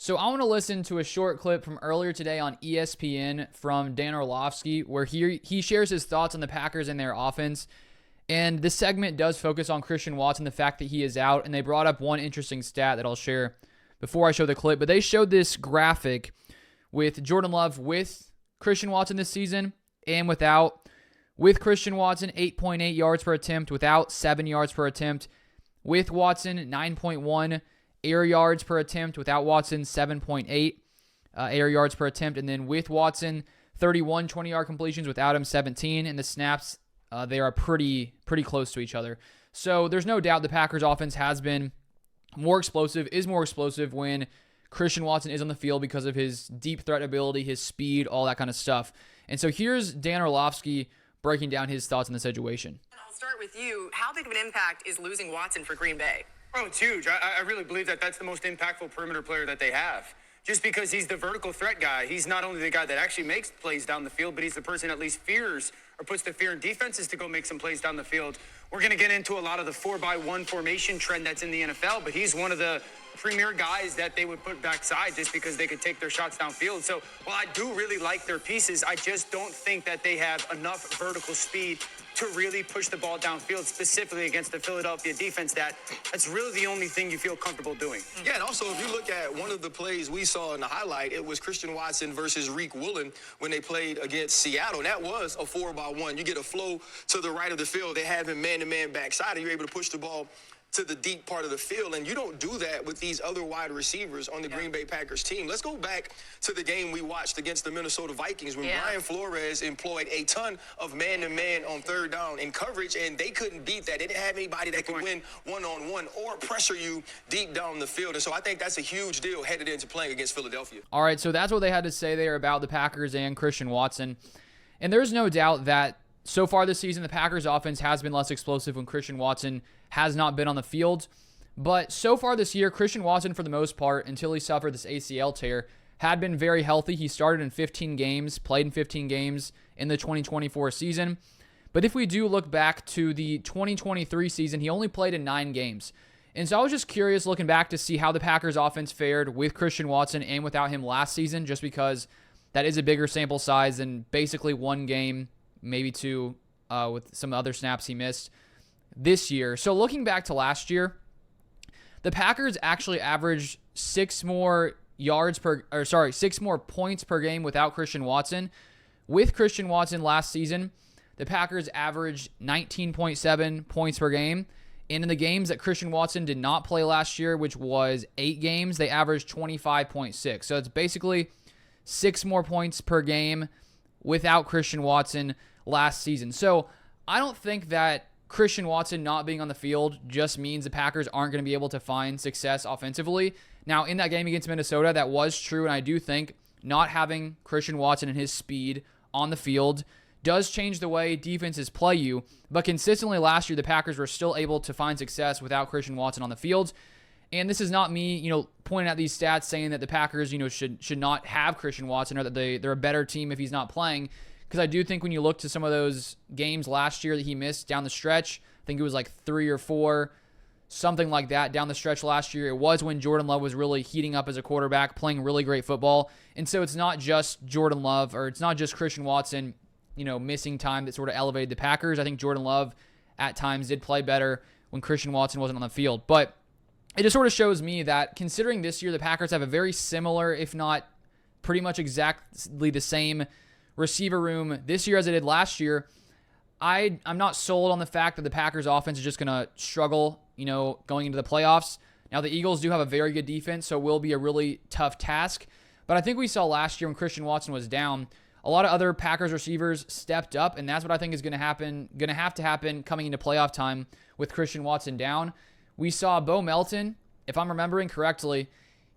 So I want to listen to a short clip from earlier today on ESPN from Dan Orlovsky, where he shares his thoughts on the Packers and their offense. And this segment does focus on Christian Watson, the fact that he is out. And they brought up one interesting stat that I'll share before I show the clip. But they showed this graphic with Jordan Love with Christian Watson this season and without. With Christian Watson, 8.8 yards per attempt. Without, 7 yards per attempt. With Watson, 9.1 air yards per attempt. Without Watson, 7.8 air yards per attempt. And then with Watson, 31 20-yard completions. Without him, 17. And the snaps, they are pretty close to each other. So there's no doubt the Packers offense has been more explosive when Christian Watson is on the field because of his deep threat ability, his speed, all that kind of stuff. And so here's Dan Orlovsky breaking down his thoughts on the situation. I'll start with you. How big of an impact is losing Watson for Green Bay? Oh, it's huge. I really believe that that's the most impactful perimeter player that they have. Just because he's the vertical threat guy. He's not only the guy that actually makes plays down the field, but he's the person that at least fears or puts the fear in defenses to go make some plays down the field. We're going to get into a lot of the 4-by-1 formation trend that's in the NFL, but he's one of the premier guys that they would put backside just because they could take their shots downfield. So while I do really like their pieces, I just don't think that they have enough vertical speed to really push the ball downfield, specifically against the Philadelphia defense. That's really the only thing you feel comfortable doing. Yeah, and also if you look at one of the plays we saw in the highlight, it was Christian Watson versus Reek Woolen when they played against Seattle. That was a 4-by-1. You get a flow to the right of the field. They have him man-to-man backside, and you're able to push the ball to the deep part of the field, and you don't do that with these other wide receivers on the Green Bay Packers team. Let's go back to the game we watched against the Minnesota Vikings when Brian Flores employed a ton of man-to-man on third down in coverage, and they couldn't beat that. They didn't have anybody that could win one-on-one or pressure you deep down the field, and so I think that's a huge deal headed into playing against Philadelphia. All right, so that's what they had to say there about the Packers and Christian Watson. And there's no doubt that so far this season, the Packers offense has been less explosive when Christian Watson has not been on the field. But so far this year, Christian Watson, for the most part, until he suffered this ACL tear, had been very healthy. He started in 15 games, played in 15 games in the 2024 season. But if we do look back to the 2023 season, he only played in 9 games. And so I was just curious looking back to see how the Packers offense fared with Christian Watson and without him last season, just because that is a bigger sample size than basically 1 game, maybe 2 with some other snaps he missed this year. So looking back to last year, the Packers actually averaged 6 more points per game without Christian Watson. With Christian Watson last season, the Packers averaged 19.7 points per game. And in the games that Christian Watson did not play last year, which was 8 games, they averaged 25.6. So it's basically 6 more points per game without Christian Watson last season. So I don't think that Christian Watson not being on the field just means the Packers aren't going to be able to find success offensively. Now, in that game against Minnesota, that was true, and I do think not having Christian Watson and his speed on the field does change the way defenses play you. But consistently last year, the Packers were still able to find success without Christian Watson on the field. And this is not me, pointing out these stats saying that the Packers, should not have Christian Watson or that they're a better team if he's not playing. Because I do think when you look to some of those games last year that he missed down the stretch, I think it was like 3 or 4, something like that down the stretch last year. It was when Jordan Love was really heating up as a quarterback, playing really great football. And so it's not just Jordan Love, or it's not just Christian Watson, missing time that sort of elevated the Packers. I think Jordan Love at times did play better when Christian Watson wasn't on the field. But it just sort of shows me that considering this year the Packers have a very similar, if not pretty much exactly the same receiver room this year as it did last year, I'm not sold on the fact that the Packers offense is just going to struggle, going into the playoffs. Now, the Eagles do have a very good defense, so it will be a really tough task. But I think we saw last year when Christian Watson was down, a lot of other Packers receivers stepped up, and that's what I think is going to have to happen coming into playoff time with Christian Watson down. We saw Bo Melton, if I'm remembering correctly,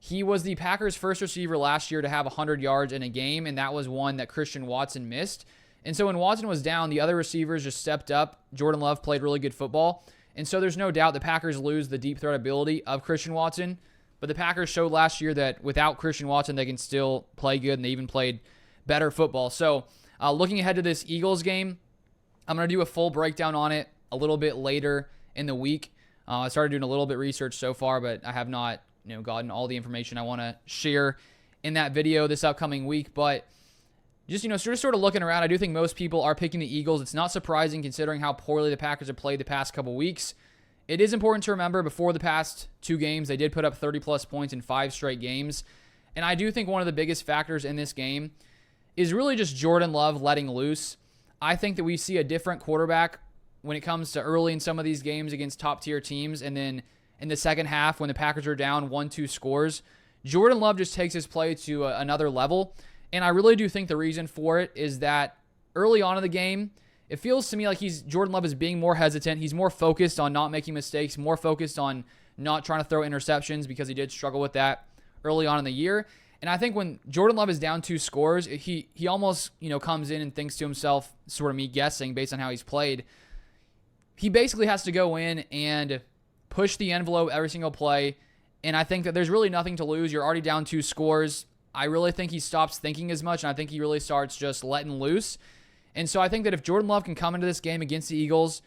he was the Packers' first receiver last year to have 100 yards in a game, and that was one that Christian Watson missed. And so when Watson was down, the other receivers just stepped up. Jordan Love played really good football. And so there's no doubt the Packers lose the deep threat ability of Christian Watson. But the Packers showed last year that without Christian Watson, they can still play good, and they even played better football. So looking ahead to this Eagles game, I'm going to do a full breakdown on it a little bit later in the week. I started doing a little bit of research so far, but I have not gotten all the information I want to share in that video this upcoming week. But just, sort of looking around, I do think most people are picking the Eagles. It's not surprising considering how poorly the Packers have played the past couple weeks. It is important to remember before the past 2 games, they did put up 30-plus points in 5 straight games. And I do think one of the biggest factors in this game is really just Jordan Love letting loose. I think that we see a different quarterback when it comes to early in some of these games against top-tier teams. And then in the second half, when the Packers are down 1-2 scores, Jordan Love just takes his play to another level. And I really do think the reason for it is that early on in the game, it feels to me like Jordan Love is being more hesitant. He's more focused on not making mistakes, more focused on not trying to throw interceptions because he did struggle with that early on in the year. And I think when Jordan Love is down 2 scores, he almost, comes in and thinks to himself, sort of me guessing based on how he's played, he basically has to go in and push the envelope every single play. And I think that there's really nothing to lose. You're already down 2 scores. I really think he stops thinking as much, and I think he really starts just letting loose. And so I think that if Jordan Love can come into this game against the Eagles,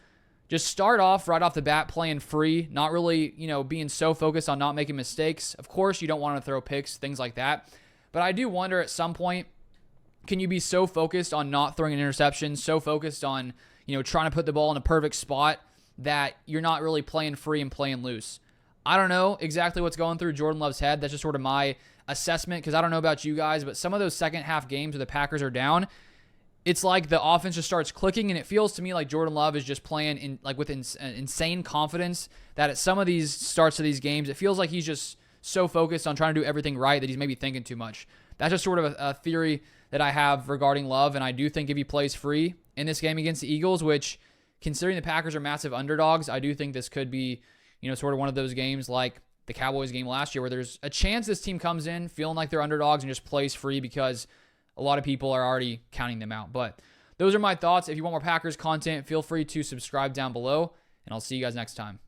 just start off right off the bat playing free, not really, being so focused on not making mistakes. Of course, you don't want to throw picks, things like that. But I do wonder at some point, can you be so focused on not throwing an interception, so focused on, trying to put the ball in a perfect spot that you're not really playing free and playing loose? I don't know exactly what's going through Jordan Love's head. That's just sort of my assessment, because I don't know about you guys, but some of those second half games where the Packers are down, it's like the offense just starts clicking, and it feels to me like Jordan Love is just playing with insane confidence that at some of these starts of these games, it feels like he's just so focused on trying to do everything right that he's maybe thinking too much. That's just sort of a theory that I have regarding Love, and I do think if he plays free in this game against the Eagles, which considering the Packers are massive underdogs, I do think this could be, sort of one of those games like the Cowboys game last year where there's a chance this team comes in feeling like they're underdogs and just plays free because a lot of people are already counting them out. But those are my thoughts. If you want more Packers content, feel free to subscribe down below, and I'll see you guys next time.